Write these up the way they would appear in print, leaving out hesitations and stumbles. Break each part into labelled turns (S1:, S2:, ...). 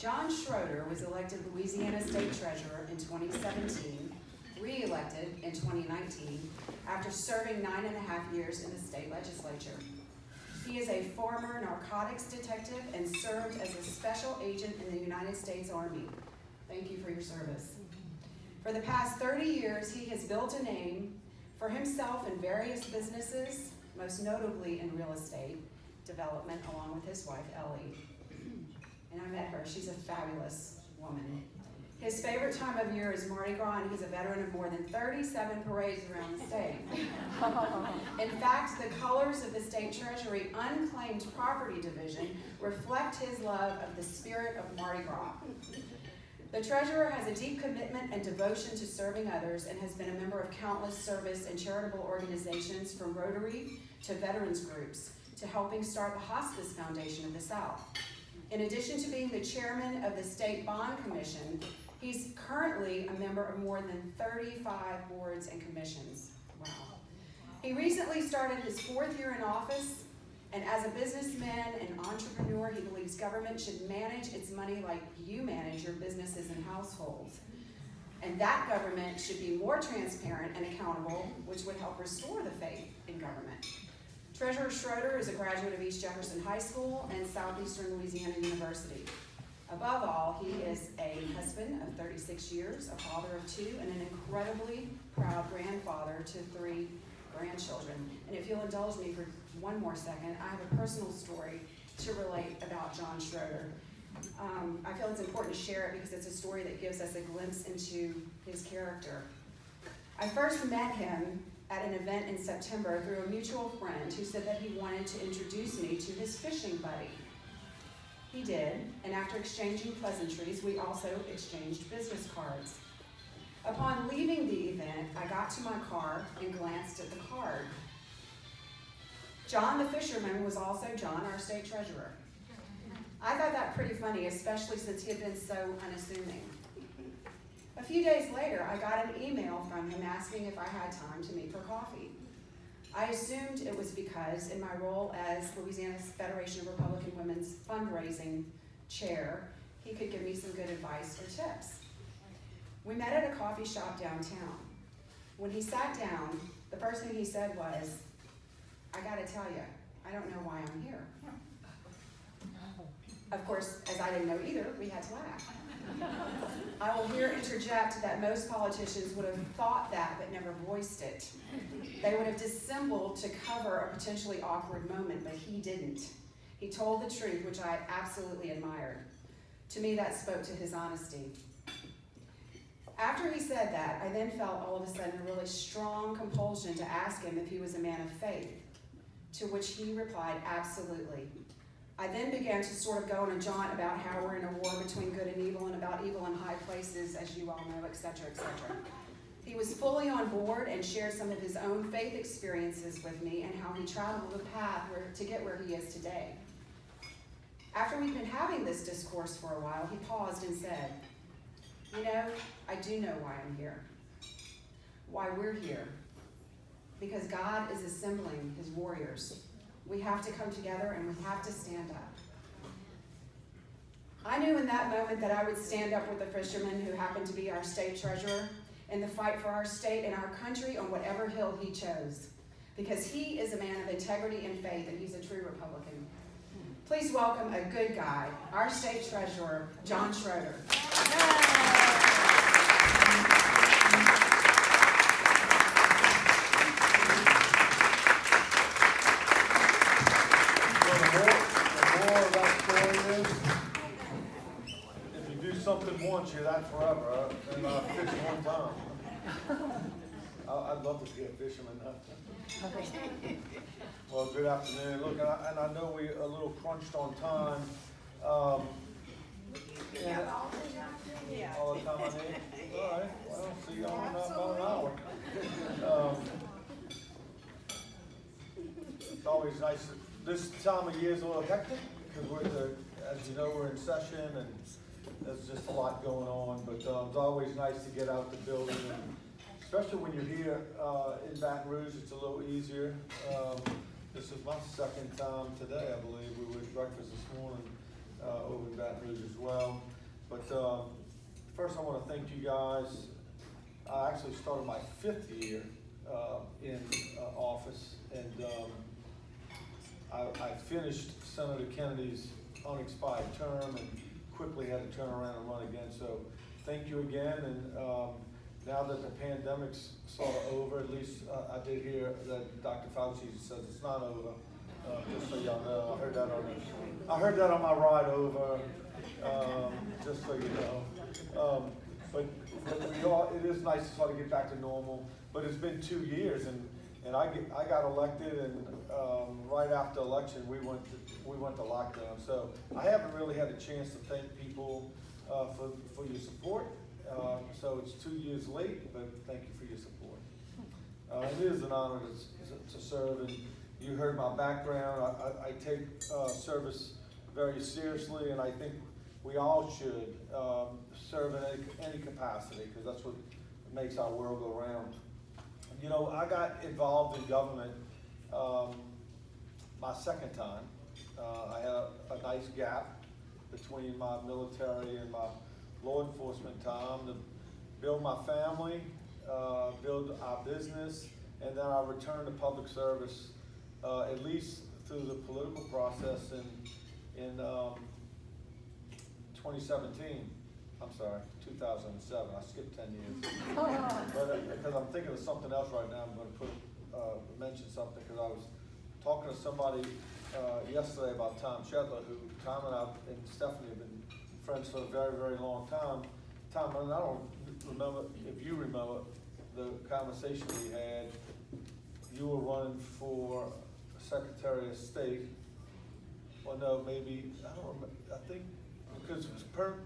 S1: John Schroder was elected Louisiana State Treasurer in 2017, re-elected in 2019, after serving 9.5 years in the state legislature. He is a former narcotics detective and served as a special agent in the United States Army. Thank you for your service. For the past 30 years, he has built a name for himself in various businesses, most notably in real estate development, along with his wife, Ellie. And I met her. She's a fabulous woman. His favorite time of year is Mardi Gras, and he's a veteran of more than 37 parades around the state. In fact, the colors of the State Treasury Unclaimed Property Division reflect his love of the spirit of Mardi Gras. The treasurer has a deep commitment and devotion to serving others and has been a member of countless service and charitable organizations, from Rotary to veterans groups to helping start the Hospice Foundation of the South. In addition to being the chairman of the State Bond Commission, he's currently a member of more than 35 boards and commissions. Wow. He recently started his 4th year in office, and as a businessman and entrepreneur, he believes government should manage its money like you manage your businesses and households. And that government should be more transparent and accountable, which would help restore the faith in government. Treasurer Schroder is a graduate of East Jefferson High School and Southeastern Louisiana University. Above all, he is a husband of 36 years, a father of 2, and an incredibly proud grandfather to 3 grandchildren. And if you'll indulge me for one more second, I have a personal story to relate about John Schroder. I feel it's important to share it because it's a story that gives us a glimpse into his character. I first met him at an event in September through a mutual friend who said that he wanted to introduce me to his fishing buddy. He did, and after exchanging pleasantries, we also exchanged business cards. Upon leaving the event, I got to my car and glanced at the card. John the fisherman was also John, our state treasurer. I thought that pretty funny, especially since he had been so unassuming. A few days later, I got an email from him asking if I had time to meet for coffee. I assumed it was because, in my role as Louisiana's Federation of Republican Women's fundraising chair, he could give me some good advice or tips. We met at a coffee shop downtown. When he sat down, the first thing he said was, "I gotta tell you, I don't know why I'm here." Of course, as I didn't know either, we had to laugh. I will here interject that most politicians would have thought that but never voiced it. They would have dissembled to cover a potentially awkward moment, but he didn't. He told the truth, which I absolutely admired. To me, that spoke to his honesty. After he said that, I then felt all of a sudden a really strong compulsion to ask him if he was a man of faith, to which he replied, absolutely. I then began to sort of go on a jaunt about how we're in a war between good and evil and about evil in high places, as you all know, etc., etc. He was fully on board and shared some of his own faith experiences with me and how he traveled the path to get where he is today. After we'd been having this discourse for a while, he paused and said, "You know, I do know why I'm here, why we're here, because God is assembling his warriors. We have to come together and we have to stand up." I knew in that moment that I would stand up with the fisherman who happened to be our state treasurer in the fight for our state and our country on whatever hill he chose, because he is a man of integrity and faith, and he's a true Republican. Please welcome a good guy, our state treasurer, John Schroder.
S2: Something once, you're that forever, and fish one time. I'd love to be a fisherman. Well, good afternoon. Look, and I know we're a little crunched on time. All the time I need? All right, well, see y'all in about an hour. It's always nice. This time of year is a little hectic, because as you know, we're in session, and there's just a lot going on, but it's always nice to get out the building, and especially when you're here in Baton Rouge, it's a little easier. This is my second time today, I believe. We were at breakfast this morning over in Baton that news as well. But first I want to thank you guys. I actually started my 5th year in office, and I finished Senator Kennedy's unexpired term and quickly had to turn around and run again. So thank you again, and now that the pandemic's sort of over, at least I did hear that Dr. Fauci says it's not over. Just so y'all know, I heard that on my ride over. Just so you know. But it is nice to sort of get back to normal. But it's been 2 years, and I got elected, and right after election we went to lockdown. So I haven't really had a chance to thank people for your support. So it's 2 years late, but thank you for your support. It is an honor to serve, and you heard my background. I take service very seriously, and I think we all should serve in any capacity, because that's what makes our world go round. You know, I got involved in government my second time. I had a nice gap between my military and my law enforcement time to build my family, build our business, and then I returned to public service, at least through the political process in 2017. I'm sorry, 2007. I skipped 10 years. But because I'm thinking of something else right now, I'm going to mention something, because I was talking to somebody yesterday about Tom Schroder, who Tom and I and Stephanie have been friends for a very, very long time. Tom, and I don't remember if you remember the conversation we had. You were running for Secretary of State. Well, no, maybe, I don't remember. I think because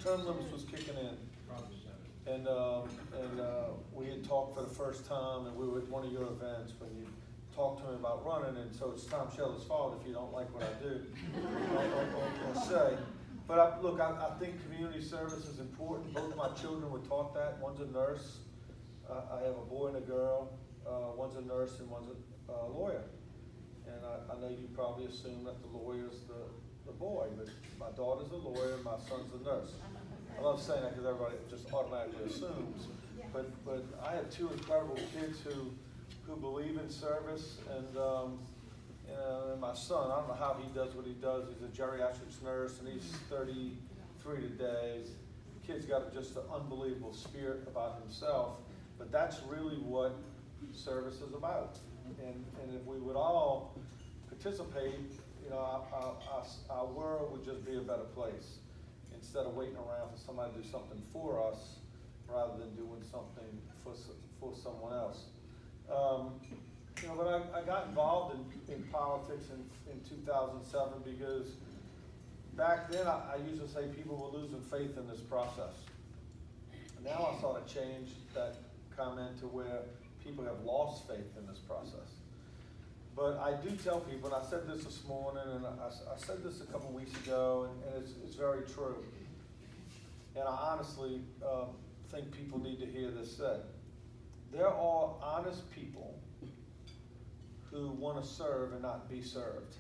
S2: term limits was kicking in. And we had talked for the first time, and we were at one of your events when you talked to me about running, and so it's Tom Schroder's fault if you don't like what I do or say. But look, I think community service is important. Both my children were taught that. One's a nurse. I have a boy and a girl. One's a nurse and one's a lawyer. And I know you probably assume that the lawyer's the boy, but my daughter's a lawyer and my son's a nurse. I love saying that because everybody just automatically assumes. But I have 2 incredible kids who believe in service, and my son, I don't know how he does what he does. He's a geriatrics nurse, and he's 33 today. The kid's got just an unbelievable spirit about himself, but that's really what service is about. And if we would all participate, you know, our world would just be a better place, instead of waiting around for somebody to do something for us rather than doing something for someone else. You know, but I got involved in politics in 2007 because back then I used to say people were losing faith in this process. Now I sort of changed that comment to where people have lost faith in this process. But I do tell people, and I said this morning, and I said this a couple weeks ago, and it's very true. And I honestly think people need to hear this said. There are honest people who want to serve and not be served,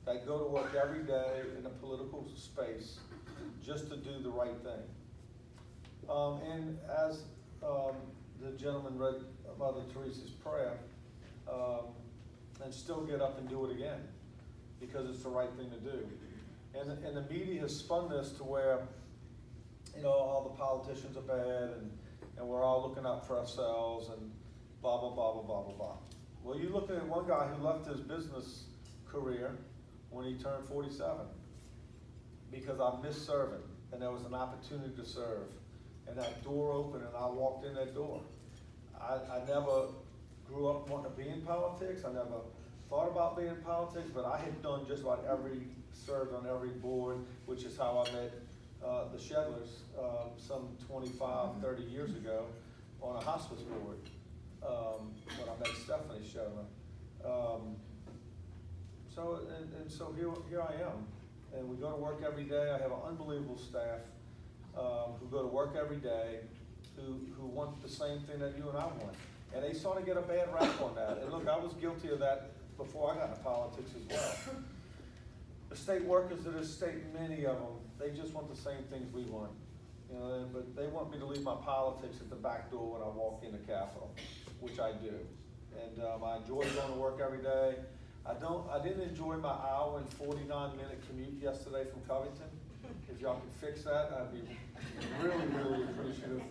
S2: that go to work every day in a political space just to do the right thing. And as the gentleman read Mother Teresa's prayer, and still get up and do it again, because it's the right thing to do. And the media has spun this to where, you know, all the politicians are bad, and we're all looking out for ourselves, and blah, blah, blah, blah, blah, blah, blah. Well, you're looking at one guy who left his business career when he turned 47, because I missed serving, and there was an opportunity to serve, and that door opened, and I walked in that door. I never grew up wanting to be in politics. I never thought about being in politics, but I had done just about served on every board, which is how I met the Schroders some 25, 30 years ago on a hospice board when I met Stephanie Schroder. So here I am, and we go to work every day. I have an unbelievable staff who go to work every day, who want the same thing that you and I want. And they sort of get a bad rap on that. And look, I was guilty of that before I got into politics as well. the state workers of this state, many of them, they just want the same things we want. You know, but they want me to leave my politics at the back door when I walk in the Capitol, which I do. And I enjoy going to work every day. I didn't enjoy my hour and 49-minute commute yesterday from Covington. If y'all could fix that, I'd be really, really appreciative.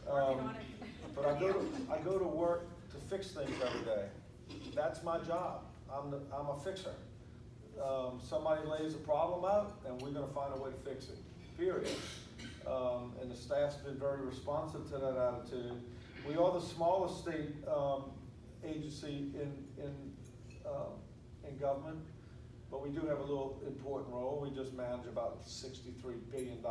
S2: But I go to work to fix things every day. That's my job. I'm a fixer. Somebody lays a problem out, and we're going to find a way to fix it. Period. And the staff's been very responsive to that attitude. We are the smallest state agency in government, but we do have a little important role. We just manage about $63 billion.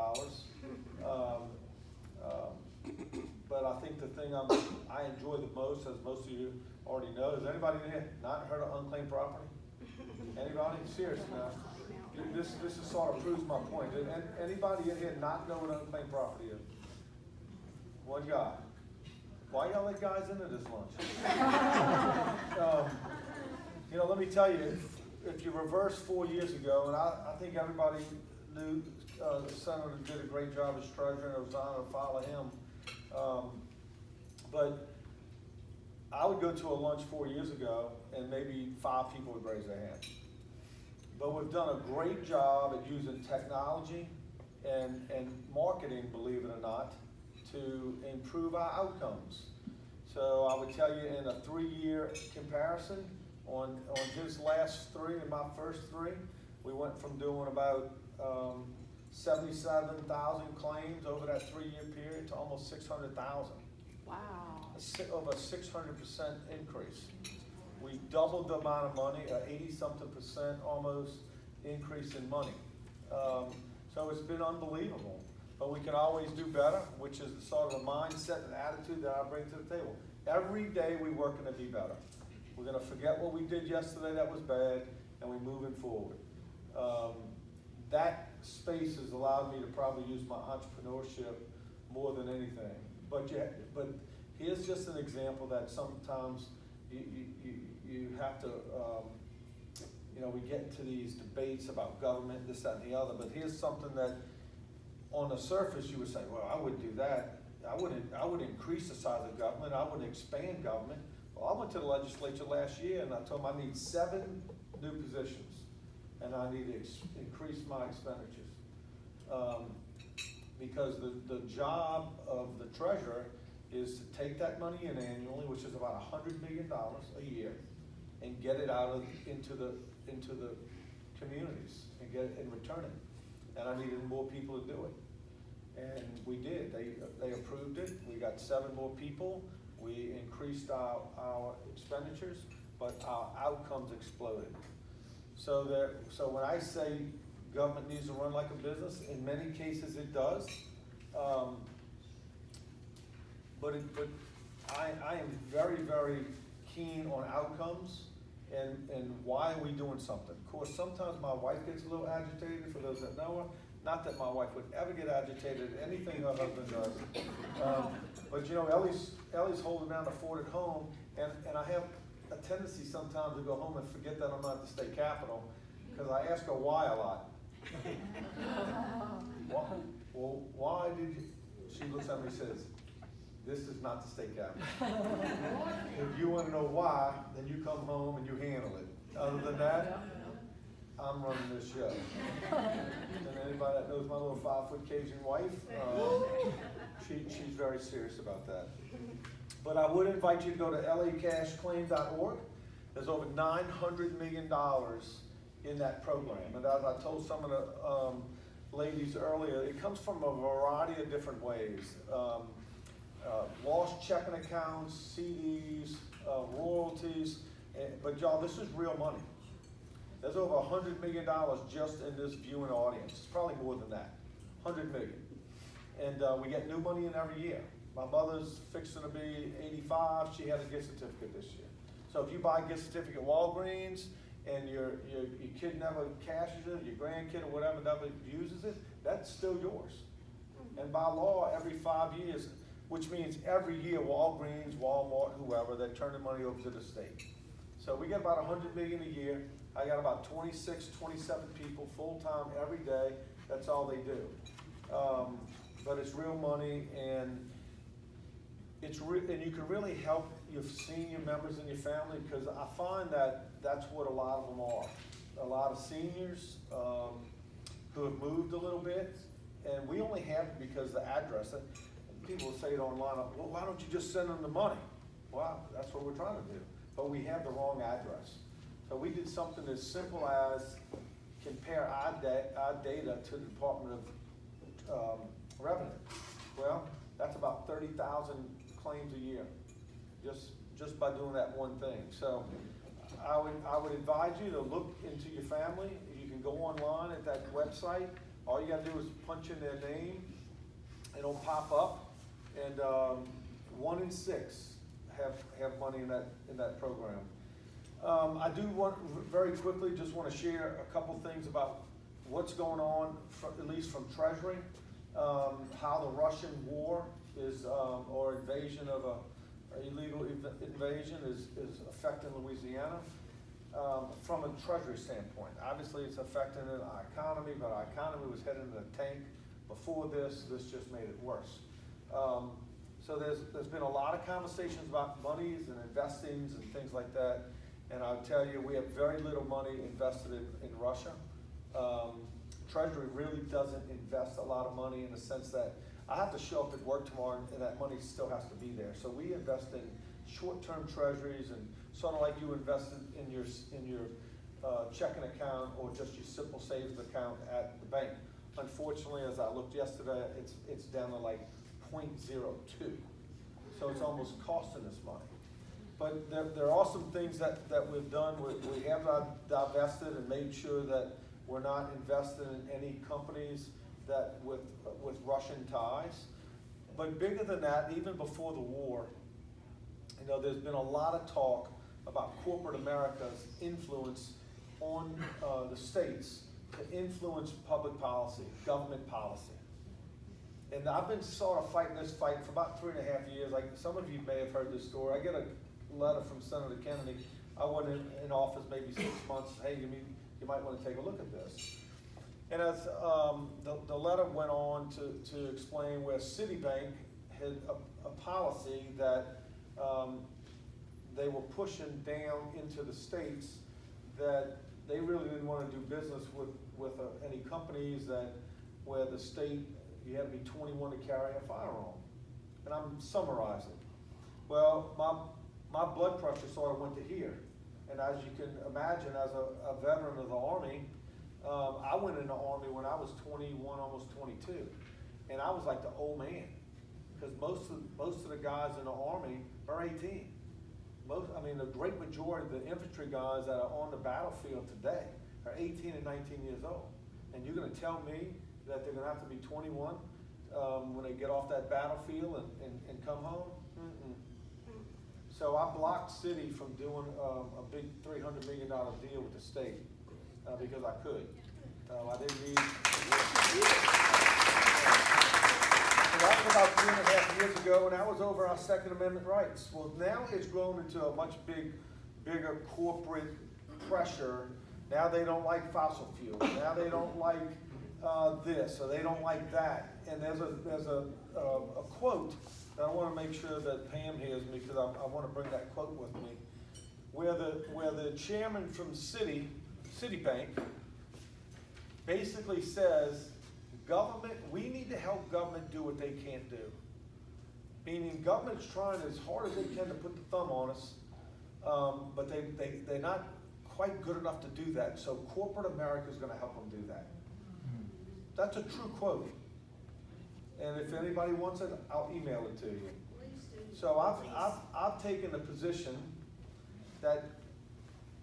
S2: But I think the thing I enjoy the most, as most of you already know, is anybody in here not heard of unclaimed property? Anybody? Seriously now. This is sort of proves my point. Anybody in here not know what unclaimed property is? One guy. Why y'all let guys into this lunch? You know, let me tell you, if you reverse 4 years ago, and I think everybody knew the senator did a great job as treasurer, and it was an honor to follow him. But I would go to a lunch 4 years ago, and maybe 5 people would raise their hand. But we've done a great job at using technology and marketing, believe it or not, to improve our outcomes. So I would tell you, in a 3-year comparison, on his last 3 and my first 3, we went from doing about 77,000 claims over that 3-year period to almost 600,000.
S3: Wow.
S2: Over a 600% increase. We doubled the amount of money, 80-something% almost increase in money. So it's been unbelievable. But we can always do better, which is sort of a mindset and attitude that I bring to the table. Every day we working to be better. We're going to forget what we did yesterday that was bad, and we're moving forward. That space has allowed me to probably use my entrepreneurship more than anything. But here's just an example that sometimes you have to, you know, we get into these debates about government, this, that, and the other, but here's something that on the surface you would say, well, I wouldn't do that. I wouldn't increase the size of government. I wouldn't expand government. Well, I went to the legislature last year and I told them I need 7 new positions and I need to increase my expenditures. Because the job of the treasurer is to take that money in annually, which is about $100 million a year, and get it out into the communities and get it and return it. And I needed more people to do it. And we did. They approved it. We got 7 more people. We increased our expenditures, but our outcomes exploded. So when I say government needs to run like a business, in many cases it does. But I am very, very keen on outcomes and why are we doing something. Of course, sometimes my wife gets a little agitated, for those that know her. Not that my wife would ever get agitated at anything her husband does. But you know, Ellie's holding down the fort at home, and I have a tendency sometimes to go home and forget that I'm not at the state capitol, because I ask her why a lot. Well, why did you? She looks at me and says, this is not the state capitol. If you want to know why, then you come home and you handle it. Other than that, I'm running this show. And anybody that knows my little 5-foot Cajun wife, she's very serious about that. But I would invite you to go to lacashclaim.org. There's over $900 million in that program. And as I told some of the ladies earlier, it comes from a variety of different ways. Lost checking accounts, CDs, royalties, but y'all, this is real money. There's over $100 million just in this viewing audience. It's probably more than that, 100 million. And we get new money in every year. My mother's fixing to be 85. She had a gift certificate this year. So if you buy a gift certificate at Walgreens and your kid never cashes it, your grandkid or whatever never uses it, that's still yours. And by law, every 5 years, which means every year Walgreens, Walmart, whoever, they're turning money over to the state. So we get about 100 million a year. I got about 26, 27 people full-time every day. That's all they do. But it's real money, and and you can really help your senior members in your family, because I find that that's what a lot of them are. A lot of seniors who have moved a little bit, and we only have it because of the address. And people will say it online, well, why don't you just send them the money? Well, that's what we're trying to do, but we have the wrong address. So we did something as simple as compare our data to the Department of Revenue. Well, that's about 30,000 claims a year, just by doing that one thing. So I would advise you to look into your family. You can go online at that website. All you gotta do is punch in their name. It'll pop up, and 1 in 6 have money in that program. I do want, very quickly, just want to share a couple things about what's going on, at least from Treasury, how the Russian war is, or invasion of a illegal invasion is affecting Louisiana. From a Treasury standpoint, obviously it's affecting our economy, but our economy was heading in the tank before this. This just made it worse. So there's been a lot of conversations about monies and investings and things like that. And I'll tell you, we have very little money invested in Russia. Treasury really doesn't invest a lot of money, in the sense that I have to show up at work tomorrow and that money still has to be there. So we invest in short-term treasuries, and sort of like you invested in your checking account or just your simple savings account at the bank. Unfortunately, as I looked yesterday, it's down to like 0.02. So it's almost costing us money. But there are some things that we've done. We have divested and made sure that we're not invested in any companies that with Russian ties. But bigger than that, even before the war, you know, there's been a lot of talk about corporate America's influence on the states to influence public policy, government policy. And I've been sort of fighting this fight for about 3.5 years. Like some of you may have heard this story. I get a letter from Senator Kennedy. I wasn't in office maybe 6 months. Hey, you might want to take a look at this. And as the letter went on to explain where Citibank had a policy that they were pushing down into the states, that they really didn't want to do business with any companies where the state, you had to be 21 to carry a firearm. And I'm summarizing. Well, my blood pressure sort of went to here. And as you can imagine, as a veteran of the Army, I went in the Army when I was 21, almost 22. And I was like the old man. Because most of the guys in the Army are 18. The great majority of the infantry guys that are on the battlefield today are 18 and 19 years old. And you're going to tell me that they're going to have to be 21 when they get off that battlefield and come home? Mm-mm. So I blocked Citi from doing a big $300 million deal with the state because I could. I didn't need. So that was about 3.5 years ago, and that was over our Second Amendment rights. Well, now it's grown into a much bigger corporate pressure. Now they don't like fossil fuels. Now they don't like this, or they don't like that. And there's a quote that I want to make sure that Pam hears me, because I want to bring that quote with me, where the chairman from Citibank basically says, government, we need to help government do what they can't do. Meaning government's trying as hard as they can to put the thumb on us, but they're not quite good enough to do that. So corporate America is going to help them do that. That's a true quote. And if anybody wants it, I'll email it to you. So I've taken the position that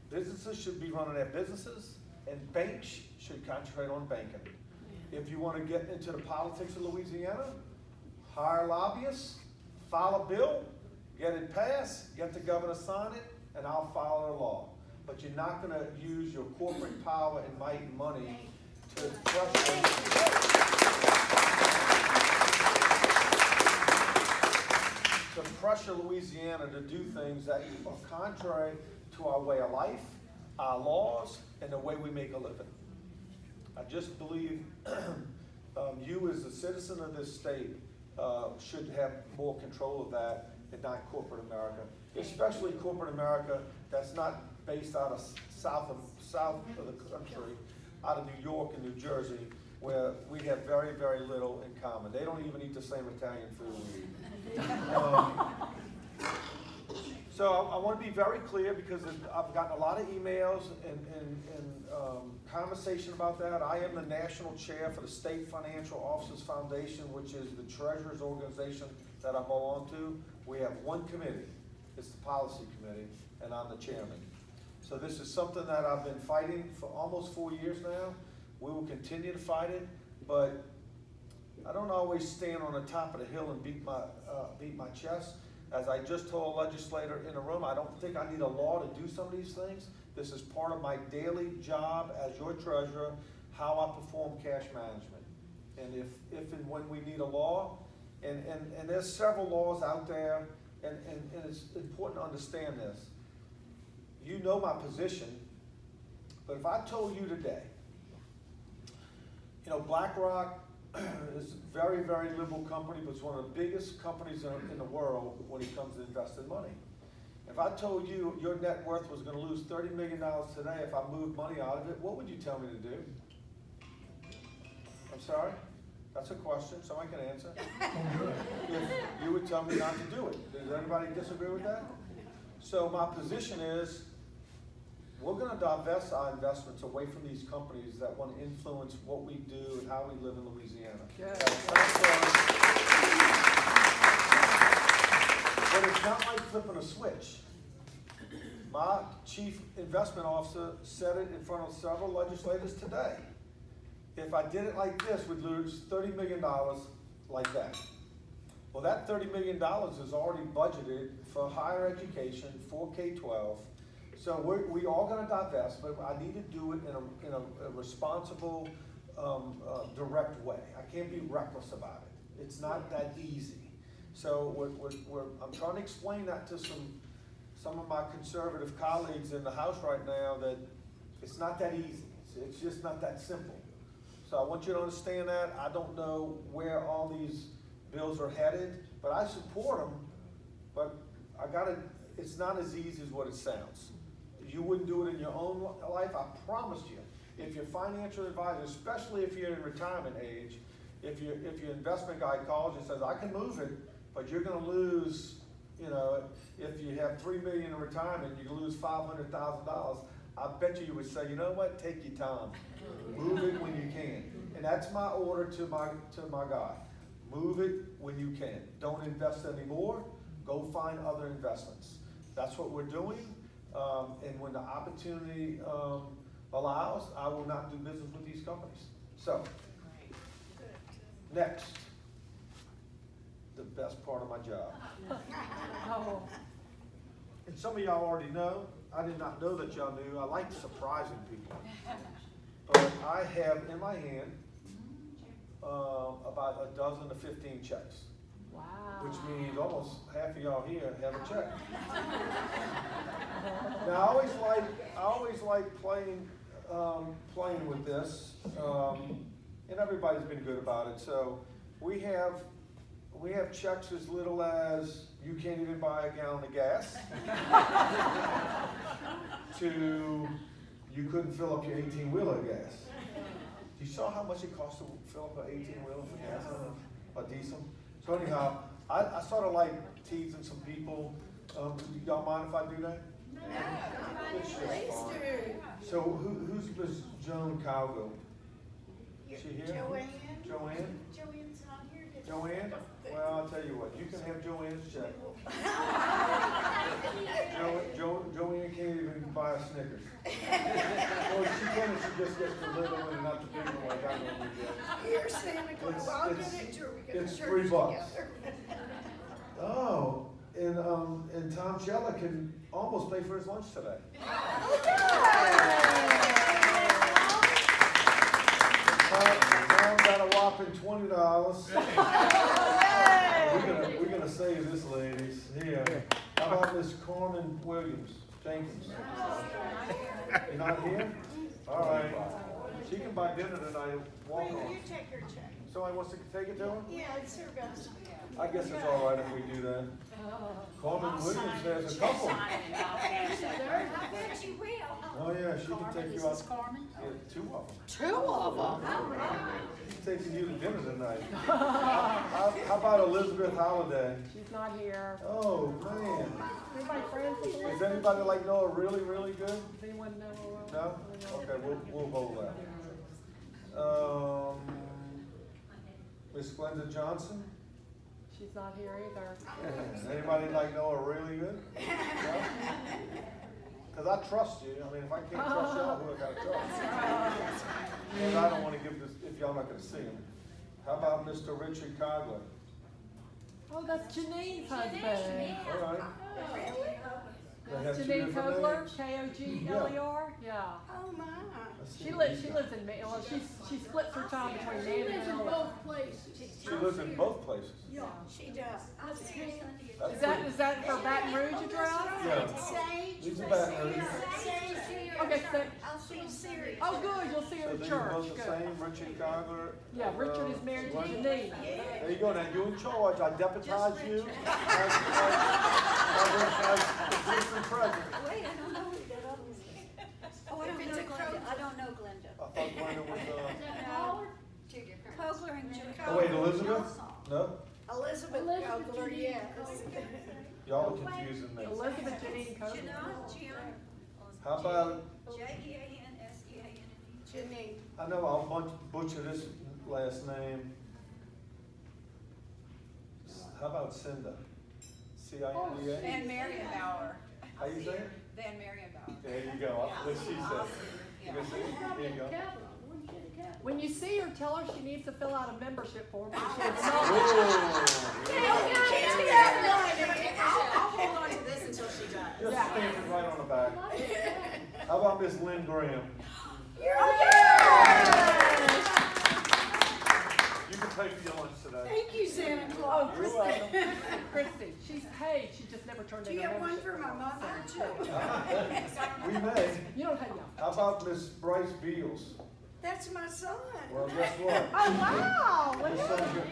S2: businesses should be running their businesses and banks should concentrate on banking. If you want to get into the politics of Louisiana, hire lobbyists, file a bill, get it passed, get the governor to sign it, and I'll follow the law. But you're not going to use your corporate power and might and money to pressure Louisiana to do things that are contrary to our way of life, our laws, and the way we make a living. I just believe you as a citizen of this state should have more control of that and not corporate America, especially corporate America that's not based out of south of the country, out of New York and New Jersey, where we have very, very little in common. They don't even eat the same Italian food we eat. So I want to be very clear because I've gotten a lot of emails and conversation about that. I am the national chair for the State Financial Officers Foundation, which is the treasurer's organization that I belong to. We have one committee. It's the policy committee, and I'm the chairman. So this is something that I've been fighting for almost 4 years now. We will continue to fight it, but I don't always stand on the top of the hill and beat my chest. As I just told a legislator in the room, I don't think I need a law to do some of these things. This is part of my daily job as your treasurer, how I perform cash management. And if and when we need a law, and there's several laws out there, and it's important to understand this. You know my position, but if I told you today, you know, BlackRock is a very, very liberal company, but it's one of the biggest companies in the world when it comes to investing money. If I told you your net worth was going to lose $30 million today if I moved money out of it, what would you tell me to do? I'm sorry? That's a question, somebody can answer. If you would tell me not to do it. Does anybody disagree with that? So my position is, we're going to divest our investments away from these companies that want to influence what we do and how we live in Louisiana. But it's not like flipping a switch. My chief investment officer said it in front of several legislators today. If I did it like this, we'd lose $30 million like that. Well, that $30 million is already budgeted for higher education, for K-12. So we are going to divest, but I need to do it in a responsible, direct way. I can't be reckless about it. It's not that easy. So I'm trying to explain that to some of my conservative colleagues in the House right now that it's not that easy. It's just not that simple. So I want you to understand that. I don't know where all these bills are headed, but I support them. But it's not as easy as what it sounds. You wouldn't do it in your own life, I promise you. If your financial advisor, especially if you're in retirement age, if your investment guy calls you and says, I can move it, but you're going to lose, you know, if you have $3 million in retirement, you lose $500,000. I bet you would say, you know what, take your time. Move it when you can. And that's my order to my guy. Move it when you can. Don't invest anymore. Go find other investments. That's what we're doing. And when the opportunity allows, I will not do business with these companies. So, next, the best part of my job. And some of y'all already know. I did not know that y'all knew. I like surprising people. But I have in my hand about a dozen to 15 checks.
S1: Wow.
S2: Which means almost half of y'all here have a check. Now I always like playing with this, and everybody's been good about it. So we have checks as little as you can't even buy a gallon of gas, to you couldn't fill up your 18-wheeler gas. You saw how much it costs to fill up an 18-wheeler for gas or diesel? So anyhow, I sort of like teasing some people. Y'all mind if I do that?
S3: No,
S2: It's just
S3: please
S2: fun.
S3: do.
S2: So who's Miss Joan Cowgill? Is she here?
S3: Joanne?
S2: Joanne?
S3: Joanne's not here today.
S2: Joanne? Well, I'll tell you what, you can have Joanne's check. Joanne can't even buy a Snickers. Well, she can if she just gets the little one and not the big one like I normally get.
S3: Here's Santa Claus. I'll give it to her. We can
S2: It's
S3: church
S2: $3.
S3: together.
S2: Oh, and Tom Chella can almost pay for his lunch today. Tom got a whopping $20. We're gonna save this, ladies. Here. How about Miss Carmen Williams? Jenkins. You're not here? All right. She can buy dinner tonight and walk
S3: Will
S2: on.
S3: you take her check?
S2: Somebody wants to take it to her?
S3: Yeah, it's her best.
S2: I guess it's all right if we do that. Carmen Williams has a couple.
S3: I bet you will.
S2: Oh, yeah, she can take you out.
S4: Carmen?
S2: Yeah, two of them.
S4: Two of them?
S2: She's taking you to dinner tonight. How about Elizabeth Holiday?
S5: She's not here.
S2: Oh, man.
S5: Everybody friends with her?
S2: Does anybody like know her really, really good?
S5: Does anyone know her?
S2: No? Okay, we'll hold that. Miss Glenda Johnson?
S5: She's not here either.
S2: Anybody like know her really good? Because I trust you. I mean, if I can't trust y'all, who I gotta trust? And I don't want to give this, if y'all not gonna see him. How about Mr. Richard Cogler?
S5: Oh, that's Janine's husband.
S2: All right. They have two
S5: Janine
S2: different
S5: Kogler,
S2: names.
S5: Kogler, yeah.
S3: Oh, my.
S2: Let's see
S5: She
S2: what
S5: lives
S2: he's
S5: in, well, she splits her time between
S4: She
S5: Manning
S4: lives in
S5: and Miller.
S4: both places.
S2: She lives in both places.
S3: She does.
S2: That's
S5: Is that her Baton Rouge address?
S2: Yeah.
S3: Sage.
S2: These are Baton Rouge.
S3: Sage.
S5: Okay, so,
S3: I'll see you Siri.
S5: oh, good, you'll see her
S2: So
S5: at
S2: these
S5: church.
S2: both the
S5: Good.
S2: same, Richard Cogler?
S5: Yeah, Richard is married to
S2: Glenda?
S5: Janine.
S2: There you go, now you're in charge, I deputize you as assistant president.
S6: Wait, I don't know who that other is. Oh, I don't know Glenda. I don't know Glenda.
S2: I thought Glenda was,
S6: No, two different. Kogler and Jim.
S2: oh wait, Elizabeth? No?
S3: Elizabeth Cogler, yes.
S2: Y'all are confusing me.
S5: Elizabeth Janine Kogler.
S6: Jim.
S2: How about,
S6: Jeanseane.
S3: Janine.
S2: I know I'll butcher this last name. How about Cinda? C-I-N-D-A?
S7: Van Marienbauer.
S2: How you say it?
S7: Van Marienbauer.
S2: There you go, what she said. You can see, here you go.
S5: When you see her, tell her she needs to fill out a membership form. So she has
S1: I'll hold on to this until she does.
S2: Just stamp it right on the back. How about Miss Lynn Graham? You can pay for your lunch today.
S3: Thank you, Santa
S5: Oh,
S3: Claus.
S2: You're welcome.
S5: Christy, she's paid, she just never turned
S3: Do
S5: in
S3: you
S5: her
S3: have one
S5: membership.
S3: for my mother too?
S2: We may.
S5: You don't have, yeah.
S2: How about Miss Bryce Beals?
S3: That's my son.
S2: Well, guess what?
S5: Oh, wow, look
S2: Your
S5: at
S2: son's
S5: that.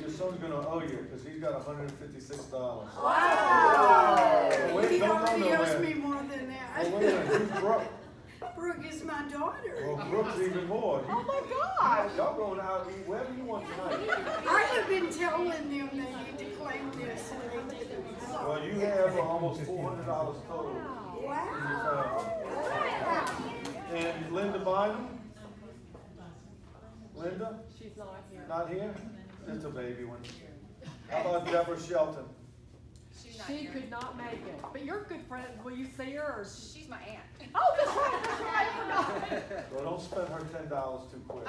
S2: your son's gonna owe you, because he's got $156.
S3: Wow.
S2: Wait,
S3: He
S2: don't go
S3: already owes
S2: nowhere.
S3: me more than
S2: Well, wait a
S3: that.
S2: minute, who's Brooke?
S3: Brooke is my daughter.
S2: Well, Brooke's even more.
S5: Oh, my gosh.
S2: Y'all going out, eat wherever you want tonight.
S3: I have been telling them they need to claim this and they didn't.
S2: Well, you have almost $400 total.
S3: Wow.
S2: And Linda Bynum? Linda?
S5: She's not here.
S2: Not here? It's a baby one. How about Deborah Shelton?
S7: She's not
S5: She
S7: here.
S5: could not make it. But you're a good friend. Will you see her or?
S7: She's my aunt.
S5: Oh, that's right, I forgot.
S2: Well, don't spend her $10 too quick.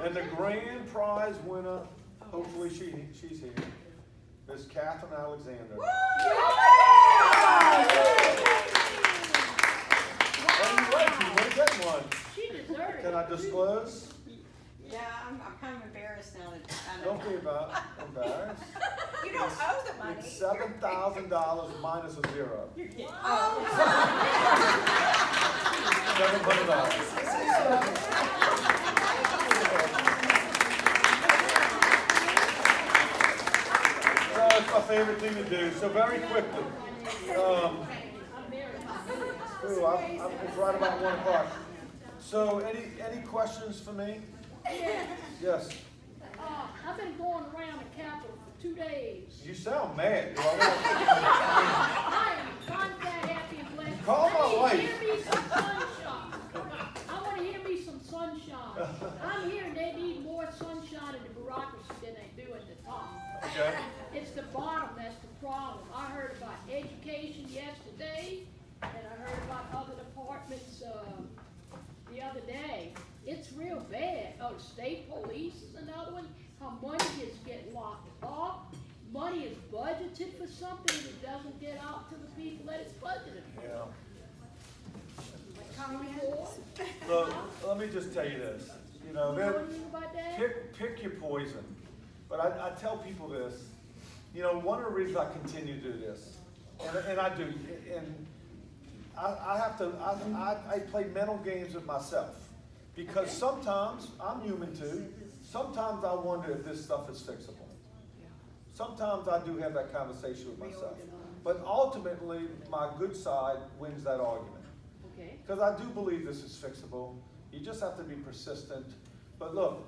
S2: And the grand prize winner, hopefully she's here, Miss Catherine Alexander. Oh, you right, you may get one.
S4: She deserved it.
S2: Can I disclose?
S6: Yeah, I'm kind of embarrassed now that I know.
S2: Don't be embarrassed.
S7: You don't owe the money.
S2: It's $7,000 minus a zero. $700. So it's my favorite thing to do. So very quickly, it's right about 1 o'clock. So any questions for me? Yes.
S4: I've been going around the Capitol for 2 days.
S2: You sound mad. Do I
S4: I am content, happy, and blessed.
S2: Call my
S4: I need
S2: wife.
S4: to hear me some sunshine. I want to hear me some sunshine. I'm hearing they need more sunshine in the bureaucracy than they do at the top.
S2: Okay.
S4: It's the bottom that's the problem. I heard about education yesterday, and I heard about other departments the other day. It's real bad. Oh, state police is another one. How money is getting locked up. Money is budgeted for something and it doesn't get out to the people that it's budgeted for.
S2: Yeah.
S4: Comments?
S2: Look, let me just tell you this. You know,
S4: You know anything about that?
S2: pick your poison. But I tell people this. You know, one of the reasons I continue to do this And I do, and I have to, I play mental games with myself. Because sometimes, I'm human too, sometimes I wonder if this stuff is fixable. Sometimes I do have that conversation with myself. But ultimately, my good side wins that argument.
S4: Okay.
S2: Because I do believe this is fixable. You just have to be persistent. But look,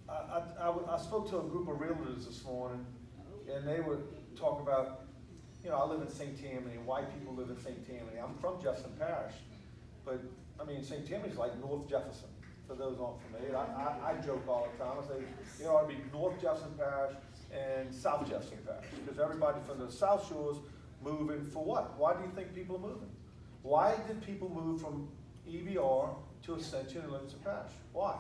S2: I spoke to a group of realtors this morning, and they were talking about, you know, I live in St. Tammany, and white people live in St. Tammany. I'm from Jefferson Parish, but I mean, St. Tammany's like North Jefferson, for those who aren't familiar. I joke all the time. I say, you know, it'd be North Jefferson Parish and South Jefferson Parish, because everybody from the South Shores moving for what? Why do you think people are moving? Why did people move from EBR to Ascension and Luncheon Parish? Why?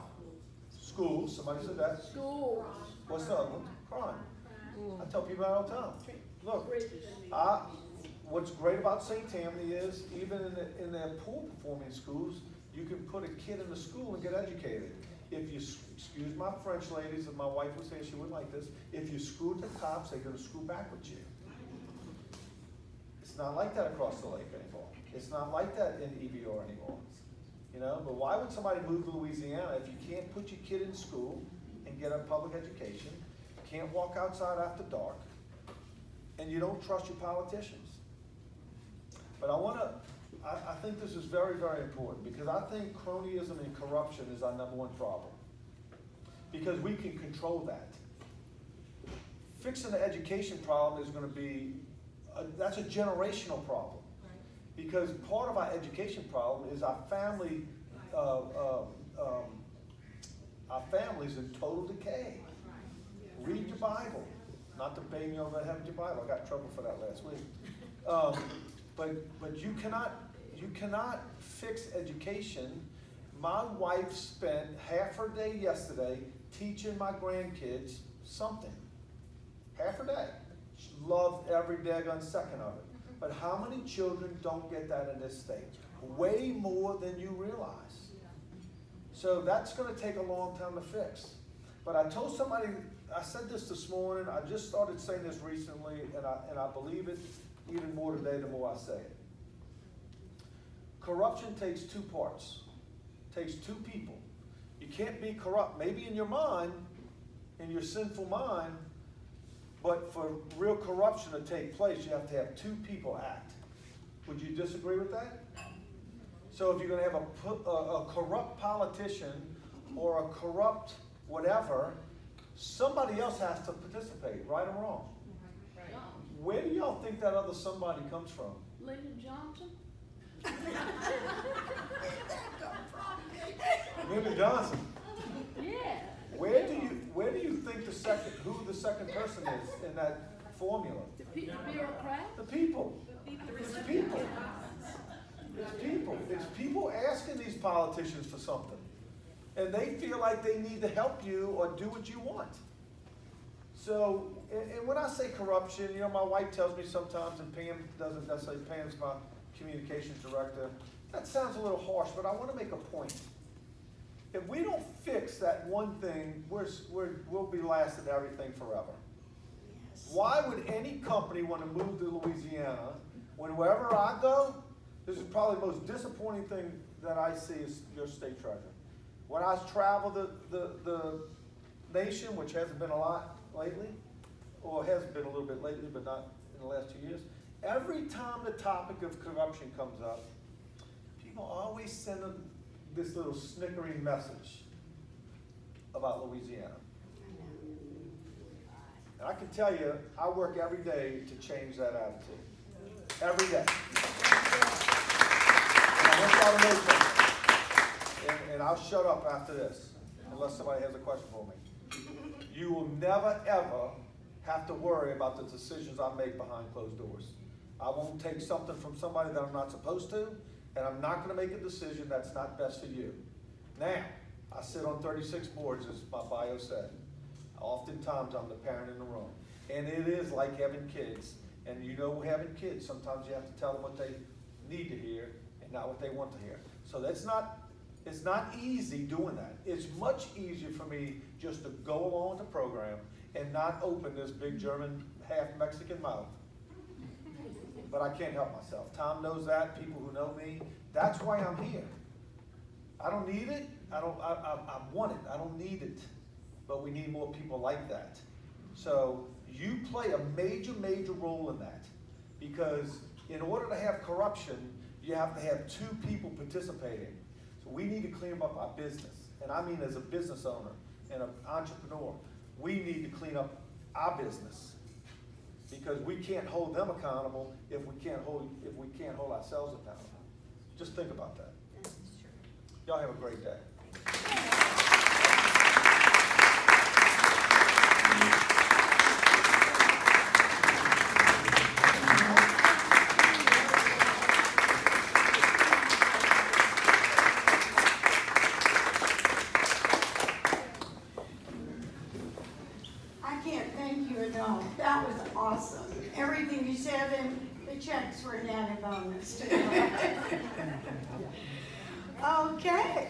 S2: Schools, somebody said that.
S4: Schools.
S2: What's the other one? Crime. I tell people that all the time. Look, what's great about St. Tammany is, even in their poor performing schools, you can put a kid in the school and get educated. If you, excuse my French ladies, if my wife would say she wouldn't like this, if you screw the cops, they're gonna screw back with you. It's not like that across the lake anymore. It's not like that in EBR anymore. You know, but why would somebody move to Louisiana if you can't put your kid in school and get a public education, can't walk outside after dark, and you don't trust your politicians? But I think this is very, very important, because I think cronyism and corruption is our #1 problem. Because we can control that. Fixing the education problem is gonna be, that's a generational problem. Because part of our education problem is our family, our family's in total decay. Read your Bible. Not to bang you over the head with your Bible. I got in trouble for that last week. But you cannot fix education. My wife spent half her day yesterday teaching my grandkids something. Half her day. She loved every daggone second of it. But how many children don't get that in this state? Way more than you realize. So that's gonna take a long time to fix. But I told somebody, I said this morning, I just started saying this recently, and I believe it even more today the more I say it. Corruption takes 2 parts. Takes 2 people. You can't be corrupt, maybe in your mind, in your sinful mind, but for real corruption to take place, you have to have 2 people act. Would you disagree with that? So if you're gonna have a corrupt politician or a corrupt whatever, somebody else has to participate, right or wrong?
S4: Right.
S2: Where do y'all think that other somebody comes from?
S4: Lyndon Johnson?
S2: Lyndon Johnson.
S4: Yeah.
S2: Where do you think who the second person is in that formula?
S4: The bureaucrat?
S2: The people. It's people. It's people. It's people asking these politicians for something. And they feel like they need to help you or do what you want. So, and when I say corruption, you know, my wife tells me sometimes, and Pam doesn't necessarily, Pam's my communications director, that sounds a little harsh, but I want to make a point. If we don't fix that one thing, we'll be lasting everything forever. Why would any company want to move to Louisiana when wherever I go, this is probably the most disappointing thing that I see is your state treasurer. When I travel the nation, which hasn't been a lot lately, or has been a little bit lately, but not in the last 2 years, every time the topic of corruption comes up, people always send them this little snickering message about Louisiana. And I can tell you, I work every day to change that attitude. Every day. And I want y'all to know something. And I'll shut up after this, unless somebody has a question for me. You will never, ever have to worry about the decisions I make behind closed doors. I won't take something from somebody that I'm not supposed to, and I'm not going to make a decision that's not best for you. Now, I sit on 36 boards, as my bio said. Oftentimes, I'm the parent in the room. And it is like having kids. And you know, having kids, sometimes you have to tell them what they need to hear and not what they want to hear. So it's not easy doing that. It's much easier for me just to go along with the program and not open this big German, half Mexican mouth but I can't help myself. Tom knows that, people who know me, that's why I'm here. I don't need it, I want it, I don't need it, but we need more people like that. So you play a major, major role in that, because in order to have corruption, you have to have two people participating. So we need to clean up our business, and I mean as a business owner and an entrepreneur, we need to clean up our business, because we can't hold them accountable if we can't hold ourselves accountable. Just think about that. Y'all have a great day.
S3: I can't thank you enough. That was awesome. Everything you said, and the checks were an added bonus. Okay.